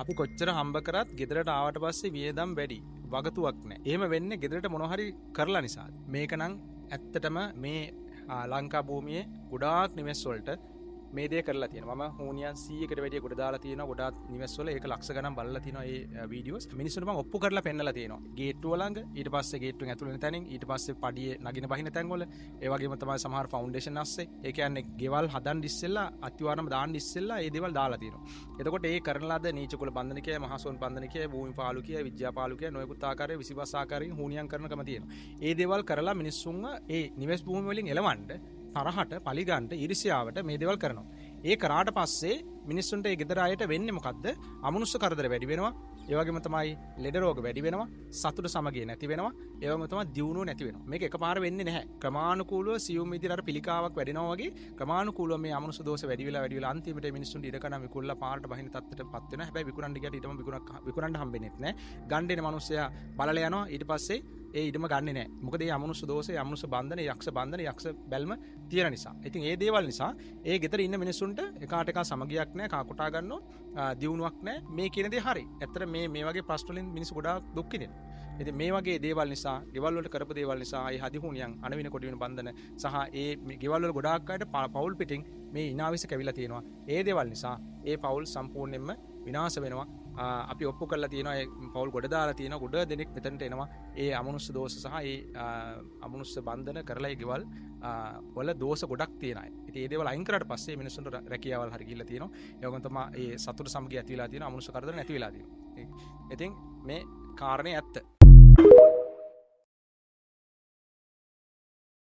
අපි කොච්චර හම්බ කරත් ගෙදරට ආවට පස්සේ වියදම් වැඩි. වගතුවක් නැහැ. එහෙම වෙන්නේ ගෙදරට මොනවා හරි කරලා නිසා. මේක නම් ඇත්තටම මේ ලංකා භූමියේ ගොඩාක් නිවෙස් වලට මේ දේ කරලා තියෙනවා. මම හෝනියන් 100කට වැඩිය ගොඩ දාලා තියෙනවා. ගොඩාක් නිවෙස් වල ඒක ලක්ෂ ගණන් බලලා තියෙනවා මේ වීඩියෝස්. මිනිස්සුන්ට මම ඔප්පු කරලා පෙන්නලා තියෙනවා. ගේට්ටුව ළඟ ඊට පස්සේ ගේට්ටුවෙන් ඇතුළේ වෙන තැනින් ඊට පස්සේ පඩියේ නගින බහින තැන් වල ඒ වගේම තමයි සමහර ෆවුන්ඩේෂන් අස්සේ. ඒ කියන්නේ ගෙවල් හදන්න ඉස්සෙල්ලා අතිවාරම දාන්න ඉස්සෙල්ලා ඒ දේවල් දාලා තියෙනවා. එතකොට ඒ කරන ලද නීච කුල බන්ධනිකය, මහසොන් බන්ධනිකය, භූමි පාලුකය, විද්‍යා පාලුකය, නොයෙකුත් ආකාරයේ 25 ආකාරයෙන් හෝනියන් කරනකම තියෙනවා. ඒ දේවල් කරලා මිනිස්සුන්ව ඒ නිවෙස් භූමි වලින් එලවන්න තරහට පලිගන්ට ඉරිසියාවට මේ දේවල් කරනවා. ඒ කරාට පස්සේ මිනිස්සුන්ට ඒ ගෙදර අයට වෙන්නේ මොකද්ද? අමනුෂ්‍ය කරදර වැඩි වෙනවා. ඒ වගේම තමයි ලෙඩ රෝග වැඩි වෙනවා. සතුට සමගිය නැති වෙනවා. ඒ වගේම තමයි දියුණුව නැති වෙනවා. මේක එකපාර වෙන්නේ නැහැ. ක්‍රමානුකූලව සියුම් විදිහට අර පිළිකාවක් වැඩෙනවා වගේ ක්‍රමානුකූලව මේ අමනුෂ්‍ය දෝෂ වැඩි වෙලා අන්තිමට මිනිස්සුන්ට ඉඩ කන විකුණලා පාරට බහින තත්ත්වයටපත් වෙනවා. හැබැයි විකුණන්න ගියට ඊටම විකුණන්න හම්බෙන්නේ නැහැ. ගන්න දෙන මිනිස්සයා බලලා යනවා. ඊට පස්සේ ඒ ඉඩම ගන්නේ නැහැ. මොකද මේ අමනුෂ්‍ය දෝෂය, අමනුෂ්‍ය බන්ධන, යක්ෂ බන්ධන, යක්ෂ බැල්ම තියෙන නිසා. ඉතින් ඒ දේවල් නිසා ඒ ගෙදර ඉන්න මිනිස්සුන්ට එකාට එකා සමගියක් නැහැ, කා කොටා ගන්නවා, දියුණුවක් නැහැ. මේ කියන දේ හරි. ඇත්තට මේ වගේ ප්‍රශ්න වලින් මිනිස්සු ගොඩාක් දුක් විඳිනවා. ඉතින් මේ වගේ දේවල් නිසා, ගෙවල් වලට කරපු දේවල් නිසා, ඒ හදිහුණියන් අනවින කොටි වෙන බන්ධන සහ ඒ ගෙවල් වල ගොඩාක් අයට පවුල් පිටින් මේ ඉනාවිස කැවිලා තියෙනවා. ඒ දේවල් නිසා ඒ පවුල් සම්පූර්ණයෙන්ම විනාශ වෙනවා. අපි ඔප්පු කරලා තියෙනවා. ඒ පවුල් ගොඩ දාලා තියෙනවා. ගොඩ දෙනෙක් මෙතනට එනවා. ඒ අමනුෂ්‍ය දෝෂ සහ ඒ අමනුෂ්‍ය බන්ධන කරලා ඒ ගෙවල් වල දෝෂ ගොඩක් තියෙන අය. ඉතින් ඒ දේවල් අයින් කරාට පස්සේ මිනිස්සුන්ට රැකියාවල් හරි ගිහිල්ලා තියෙනවා. ඒ වගේම තමයි ඒ සතුට සමගිය ඇති වෙලා තියෙනවා. අමනුෂ්‍ය කරදර නැති වෙලා තියෙනවා. ඉතින් මේ කාරණේ ඇත්ත.